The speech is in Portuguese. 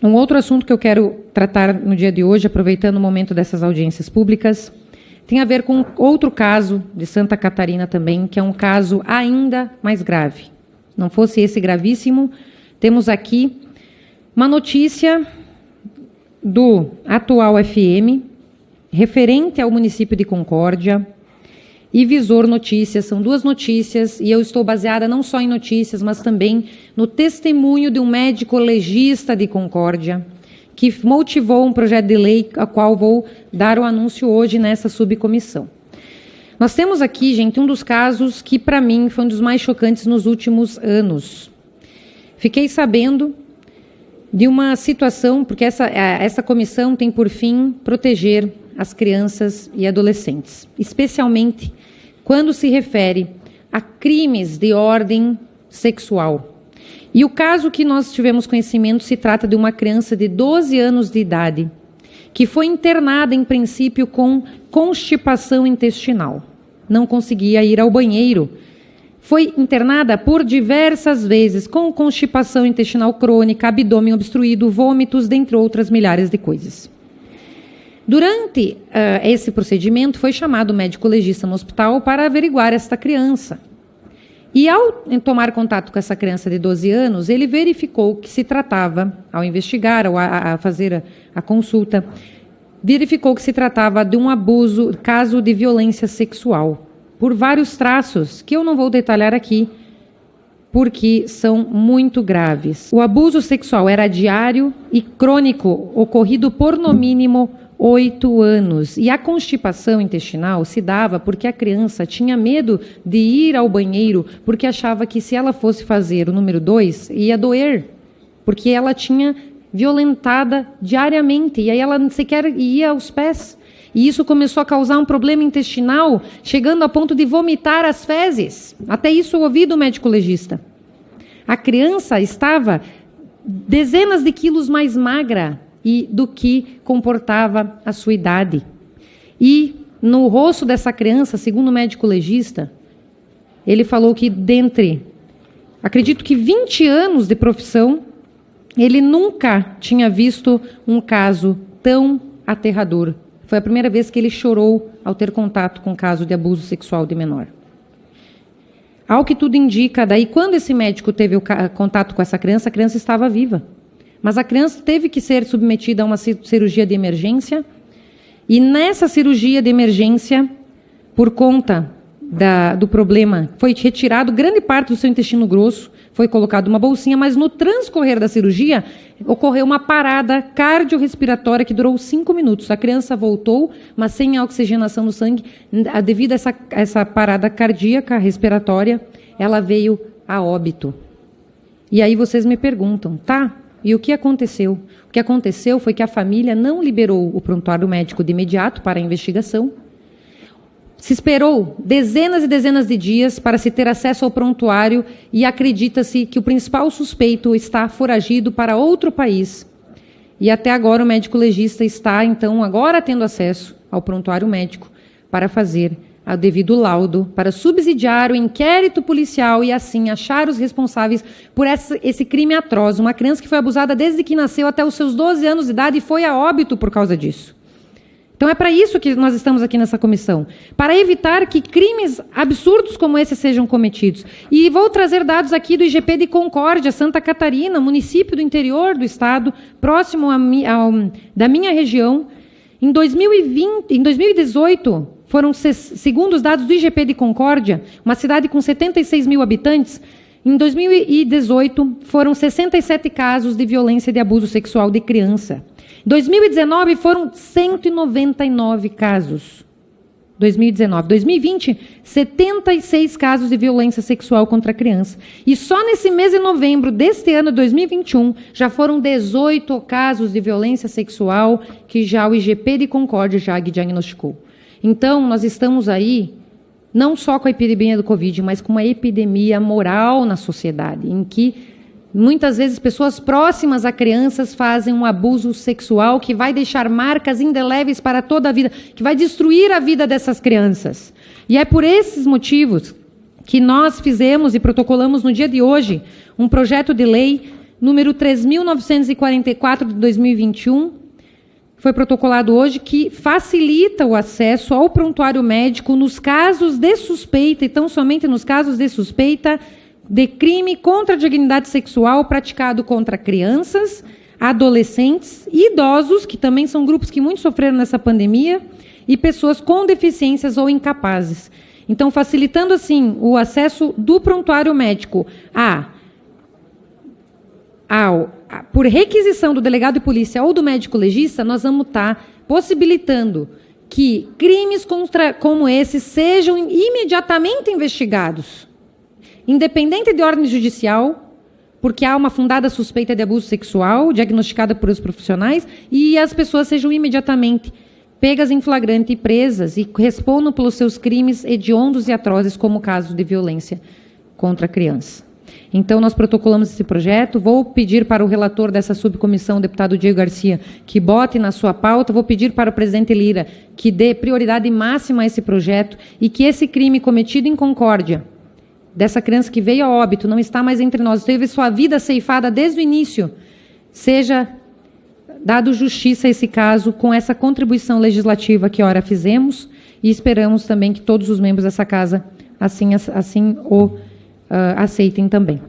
Um outro assunto que eu quero tratar no dia de hoje, aproveitando o momento dessas audiências públicas, tem a ver com outro caso de Santa Catarina também, que é um caso ainda mais grave. Não fosse esse gravíssimo, temos aqui uma notícia do Atual FM, referente ao município de Concórdia, e Visor Notícias. São duas notícias, e eu estou baseada não só em notícias, mas também no testemunho de um médico legista de Concórdia, que motivou um projeto de lei, a qual vou dar o anúncio hoje nessa subcomissão. Nós temos aqui, gente, um dos casos que, para mim, foi um dos mais chocantes nos últimos anos. Fiquei sabendo de uma situação, porque essa comissão tem por fim proteger as crianças e adolescentes, especialmente quando se refere a crimes de ordem sexual. E o caso que nós tivemos conhecimento se trata de uma criança de 12 anos de idade, que foi internada, em princípio, com constipação intestinal. Não conseguia ir ao banheiro. Foi internada por diversas vezes, com constipação intestinal crônica, abdômen obstruído, vômitos, dentre outras milhares de coisas. Durante esse procedimento, foi chamado o médico legista no hospital para averiguar esta criança. E ao tomar contato com essa criança de 12 anos, ele verificou que se tratava, ao investigar, a fazer a consulta, verificou que se tratava de um abuso, caso de violência sexual, por vários traços, que eu não vou detalhar aqui, porque são muito graves. O abuso sexual era diário e crônico, ocorrido por, no mínimo, 8 anos. E a constipação intestinal se dava porque a criança tinha medo de ir ao banheiro, porque achava que se ela fosse fazer o número 2, ia doer, porque ela tinha violentada diariamente, e aí ela sequer ia aos pés. E isso começou a causar um problema intestinal, chegando a ponto de vomitar as fezes. Até isso eu ouvi do médico legista. A criança estava dezenas de quilos mais magra do que comportava a sua idade. E no rosto dessa criança, segundo o médico legista, ele falou que dentre, acredito que 20 anos de profissão, ele nunca tinha visto um caso tão aterrador. Foi a primeira vez que ele chorou ao ter contato com um caso de abuso sexual de menor. Ao que tudo indica, daí quando esse médico teve o contato com essa criança, a criança estava viva. Mas a criança teve que ser submetida a uma cirurgia de emergência, e nessa cirurgia de emergência, por conta do problema, foi retirado grande parte do seu intestino grosso, foi colocado uma bolsinha, mas no transcorrer da cirurgia, ocorreu uma parada cardiorrespiratória que durou 5 minutos. A criança voltou, mas sem a oxigenação no sangue, devido a essa parada cardíaca respiratória, ela veio a óbito. E aí vocês me perguntam, tá? E o que aconteceu? O que aconteceu foi que a família não liberou o prontuário médico de imediato para a investigação. Se esperou dezenas e dezenas de dias para se ter acesso ao prontuário e acredita-se que o principal suspeito está foragido para outro país. E até agora o médico legista está, então, agora tendo acesso ao prontuário médico para fazer o devido laudo, para subsidiar o inquérito policial e, assim, achar os responsáveis por esse crime atroz. Uma criança que foi abusada desde que nasceu até os seus 12 anos de idade e foi a óbito por causa disso. Então, é para isso que nós estamos aqui nessa comissão, para evitar que crimes absurdos como esse sejam cometidos. E vou trazer dados aqui do IGP de Concórdia, Santa Catarina, município do interior do estado, próximo da minha região. Em 2018, foram, segundo os dados do IGP de Concórdia, uma cidade com 76 mil habitantes, em 2018 foram 67 casos de violência e de abuso sexual de criança. Em 2019 foram 199 casos. 2020, 76 casos de violência sexual contra a criança. E só nesse mês de novembro deste ano, 2021, já foram 18 casos de violência sexual que já o IGP de Concórdia já diagnosticou. Então, nós estamos aí, não só com a epidemia do Covid, mas com uma epidemia moral na sociedade, em que muitas vezes pessoas próximas a crianças fazem um abuso sexual que vai deixar marcas indeléveis para toda a vida, que vai destruir a vida dessas crianças. E é por esses motivos que nós fizemos e protocolamos no dia de hoje um projeto de lei número 3.944 de 2021, foi protocolado hoje, que facilita o acesso ao prontuário médico nos casos de suspeita, e tão somente nos casos de suspeita, de crime contra a dignidade sexual praticado contra crianças, adolescentes e idosos, que também são grupos que muito sofreram nessa pandemia, e pessoas com deficiências ou incapazes. Então, facilitando, assim, o acesso do prontuário médico por requisição do delegado de polícia ou do médico legista, nós vamos estar possibilitando que crimes como esses sejam imediatamente investigados, independente de ordem judicial, porque há uma fundada suspeita de abuso sexual diagnosticada por os profissionais, e as pessoas sejam imediatamente pegas em flagrante e presas e respondam pelos seus crimes hediondos e atrozes, como o caso de violência contra a criança. Então, nós protocolamos esse projeto. Vou pedir para o relator dessa subcomissão, o deputado Diego Garcia, que bote na sua pauta. Vou pedir para o presidente Lira que dê prioridade máxima a esse projeto e que esse crime cometido em Concórdia, dessa criança que veio a óbito, não está mais entre nós, teve sua vida ceifada desde o início, seja dado justiça a esse caso com essa contribuição legislativa que ora fizemos, e esperamos também que todos os membros dessa casa assim o aceitem também.